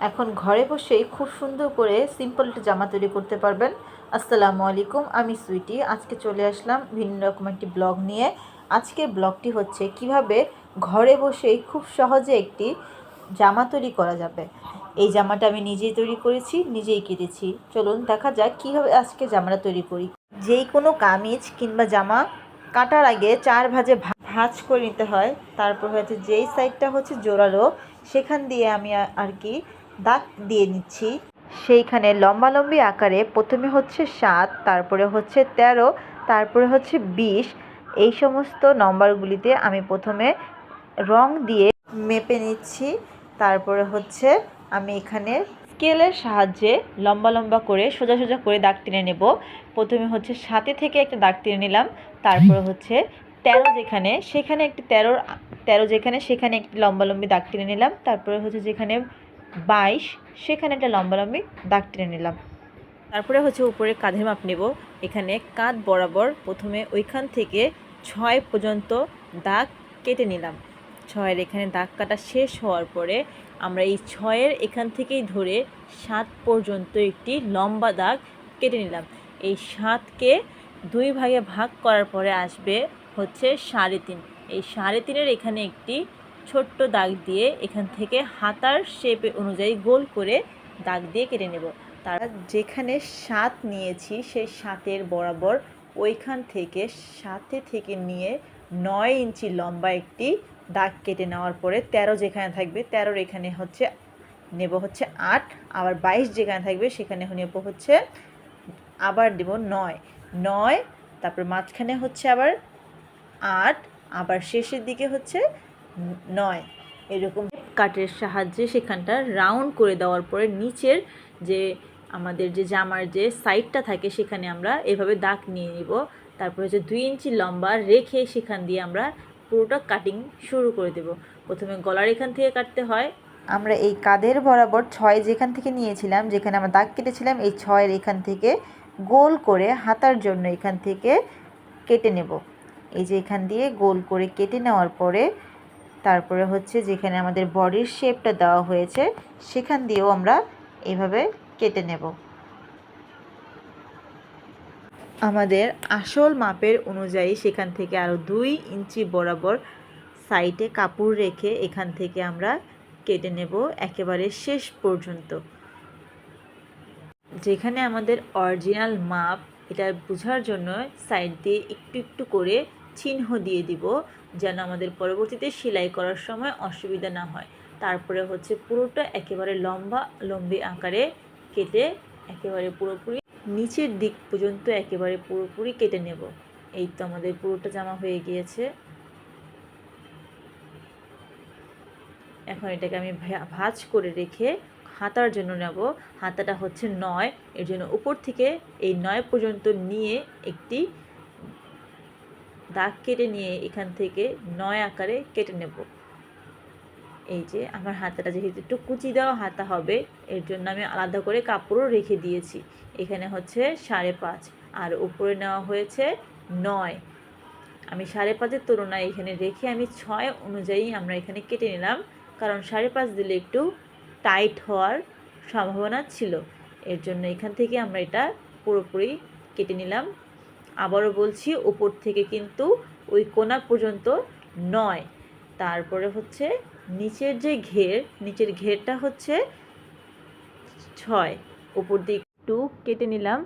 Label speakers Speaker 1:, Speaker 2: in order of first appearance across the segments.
Speaker 1: এখন ঘরে বসেই খুব সুন্দর করে সিম্পল একটা জামা তৈরি করতে পারবেন। আসসালামু আলাইকুম, আমি সুইটি। আজকে চলে আসলাম ভিন্ন রকম একটি ব্লগ নিয়ে। আজকের ব্লগটি হচ্ছে কিভাবে ঘরে বসেই খুব সহজে একটি জামা তৈরি করা যাবে। এই জামাটা আমি নিজেই তৈরি করেছি, নিজেই কেটেছি। চলুন দেখা যাক কীভাবে আজকে জামাটা তৈরি করি। যেই কোনো কামিজ কিংবা জামা কাটার আগে 4 ভাঁজে ভাঁজ করে নিতে হয়। তারপর হচ্ছে যেই সাইডটা হচ্ছে জোড়ালো সেখান দিয়ে আমি আর কি দাগ দিয়ে নিচ্ছি। সেইখানে লম্বালম্বি আকারে প্রথমে হচ্ছে 7, তারপরে হচ্ছে 13, তারপরে হচ্ছে 20। এই সমস্ত নম্বরগুলিতে আমি প্রথমে রং দিয়ে মেপে নিচ্ছি। তারপরে হচ্ছে আমি এখানে স্কেলের সাহায্যে লম্বা লম্বা করে সোজা সোজা করে দাগ টেনে নেব। প্রথমে হচ্ছে 7 থেকে একটা দাগ টেনে নিলাম। তারপরে হচ্ছে 13 যেখানে সেখানে একটি 13 যেখানে সেখানে একটি লম্বালম্বি দাগ টেনে নিলাম। তারপরে হচ্ছে যেখানে 22 সেখানে একটা লম্বালম্বি দাগ টেনে নিলাম। তারপরে হচ্ছে উপরে কাঁধের মাপ নেব। এখানে কাঁধ বরাবর প্রথমে ওইখান থেকে 6 পর্যন্ত দাগ কেটে নিলাম। 6-এর এখানে দাগ কাটা শেষ হওয়ার পরে আমরা এই 6-এর এখান থেকেই ধরে 7 পর্যন্ত একটি লম্বা দাগ কেটে নিলাম। এই 7কে 2 ভাগে ভাগ করার পরে আসবে হচ্ছে 3.5। এই 3.5-এর এখানে একটি ছোট্ট দাগ দিয়ে এখান থেকে হাতার শেপ অনুযায়ী গোল করে দাগ দিয়ে কেটে নেব। তারা যেখানে 7 নিয়েছি সেই 7-এর বরাবর ওইখান থেকে 7 থেকে নিয়ে 9 ইঞ্চি লম্বা একটি দাগ কেটে নেওয়ার পরে 13 যেখানে থাকবে 13-র এখানে হচ্ছে নেব হচ্ছে 8, আবার 22 যেখানে থাকবে সেখানে নেব হচ্ছে আবার দেব 9, তারপর মাঝখানে হচ্ছে আবার 8, আবার শেষের দিকে হচ্ছে 9। এরকম কাটের সাহায্যে সেখানটা রাউন্ড করে দেওয়ার পরে নিচের যে আমাদের যে জামার যে সাইডটা থাকে সেখানে আমরা এভাবে দাগ নিয়ে নিব। তারপর হচ্ছে 2 ইঞ্চি লম্বা রেখে সেখান দিয়ে আমরা পুরোটা কাটিং শুরু করে দেব। প্রথমে গলার এখান থেকে কাটতে হয়। আমরা এই কাঁধের বরাবর 6 যেখান থেকে নিয়েছিলাম, যেখানে আমরা দাগ কেটেছিলাম, এই 6-এর এখান থেকে গোল করে হাতার জন্য এখান থেকে কেটে নেব। এই যে এখান দিয়ে গোল করে কেটে নেওয়ার পরে তারপরে হচ্ছে যেখানে আমাদের বডির শেপটা দেওয়া হয়েছে সেখান দিয়েও আমরা এভাবে কেটে নেব। আমাদের আসল মাপের অনুযায়ী সেখান থেকে আরও 2 ইঞ্চি বরাবর সাইডে কাপড় রেখে এখান থেকে আমরা কেটে নেব একেবারে শেষ পর্যন্ত। যেখানে আমাদের অরিজিনাল মাপ এটা বোঝার জন্য সাইড দিয়ে একটু একটু করে চিহ্ন দিয়ে দিব, যেন আমাদের পরবর্তীতে সেলাই করার সময় অসুবিধা না হয়। তারপরে হচ্ছে পুরোটা একেবারে লম্বা লম্বি আকারে কেটে একেবারে পুরোপুরি নিচের দিক পর্যন্ত একেবারে পুরোপুরি কেটে নেব। এই তো আমাদের পুরোটা জামা হয়ে গিয়েছে। এখন এটাকে আমি ভাঁজ করে রেখে হাতার জন্য নেব। হাতাটা হচ্ছে 9, এর জন্য উপর থেকে এই 9 পর্যন্ত নিয়ে একটি দাগ কেটে নিয়ে এখান থেকে 9 আকারে কেটে নেব। এই যে আমার হাতাটা যেহেতু একটু কুচি দেওয়া হাতা হবে এর জন্য আমি আলাদা করে কাপড়ও রেখে দিয়েছি। এখানে হচ্ছে 5.5 আর উপরে নেওয়া হয়েছে 9। আমি 5.5-এর তুলনায় এখানে রেখে আমি 6 অনুযায়ী আমরা এখানে কেটে নিলাম, কারণ 5.5 দিলে একটু টাইট হওয়ার সম্ভাবনা ছিল। এর জন্য এখান থেকে আমরা এটা পুরোপুরি কেটে নিলাম। আবারও বলছি, উপর থেকে কিন্তু ওই কোনা পর্যন্ত 9। তারপরে হচ্ছে নিচের যে নিচের ঘেরটা হচ্ছে 6। উপর দিকে একটু কেটে নিলাম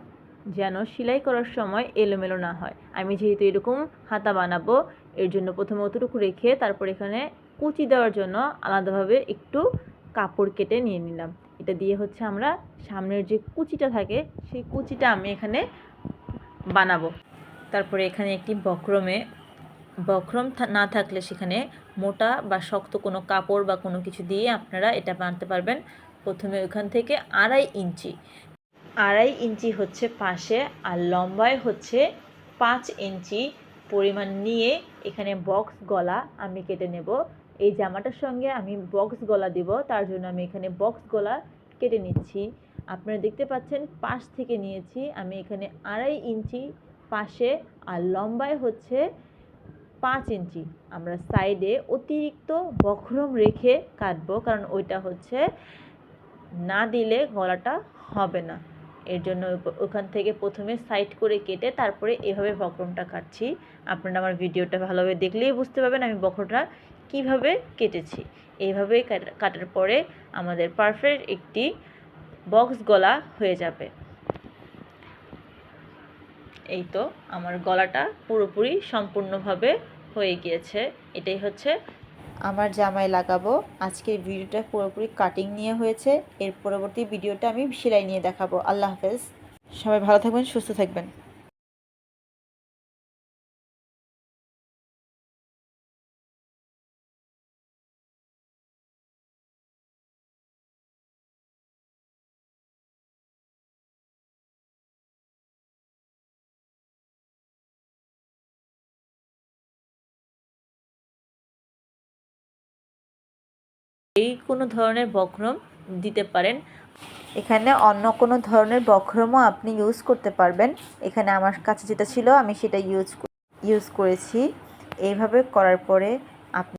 Speaker 1: যেন সেলাই করার সময় এলোমেলো না হয়। আমি যেহেতু এরকম হাতা বানাবো এর জন্য প্রথমে অতটুকু রেখে তারপর এখানে কুচি দেওয়ার জন্য আলাদাভাবে একটু কাপড় কেটে নিয়ে নিলাম। এটা দিয়ে হচ্ছে আমরা সামনের যে কুচিটা থাকে সেই কুচিটা আমি এখানে বানাবো। তারপরে এখানে একটি বক্রম না থাকলে সেখানে মোটা বা শক্ত কোনো কাপড় বা কোনো কিছু দিয়ে আপনারা এটা বানাতে পারবেন। প্রথমে ওইখান থেকে 2.5 ইঞ্চি হচ্ছে পাশে, আর লম্বায় হচ্ছে 5 ইঞ্চি পরিমাণ নিয়ে এখানে বক্স গলা আমি কেটে নেব। এই জামাটার সঙ্গে আমি বক্স গলা দেব, তার জন্য আমি এখানে বক্স গলা কেটে নিচ্ছি। আপনারা দেখতে পাচ্ছেন পাশ থেকে নিয়েছি আমি এখানে 2.5 ইঞ্চি পাশে, আর লম্বায় হচ্ছে 5 ইঞ্চি। আমরা সাইডে অতিরিক্ত বক্রম রেখে কাটবো, কারণ ওইটা হচ্ছে না দিলে গলাটা হবে না। এর জন্য ওখান থেকে প্রথমে সাইড করে কেটে তারপরে এভাবে বক্রমটা কাটছি। আপনারা আমার ভিডিওটা ভালোভাবে দেখলেই বুঝতে পারবেন আমি বক্রটা কিভাবে কেটেছি। এইভাবে কাটার পরে আমাদের পারফেক্ট একটি বক্স গলা হয়ে যাবে। এই তো আমার গলাটা পুরোপুরি সম্পূর্ণভাবে হয়ে গিয়েছে। এটাই হচ্ছে আমার জামায় লাগাবো। আজকের ভিডিওটা পুরোপুরি কাটিং নিয়ে হয়েছে। এর পরবর্তী ভিডিওটা আমি সেলাই নিয়ে দেখাবো। আল্লাহ হাফেজ। সবাই ভালো থাকবেন, সুস্থ থাকবেন। এই কোনো ধরনের বক্রম দিতে পারেন। এখানে অন্য কোনো ধরনের বক্রমও আপনি ইউজ করতে পারবেন। এখানে আমার কাছে যেটা ছিল আমি সেটা ইউজ করেছি। এইভাবে করার পরে আপনি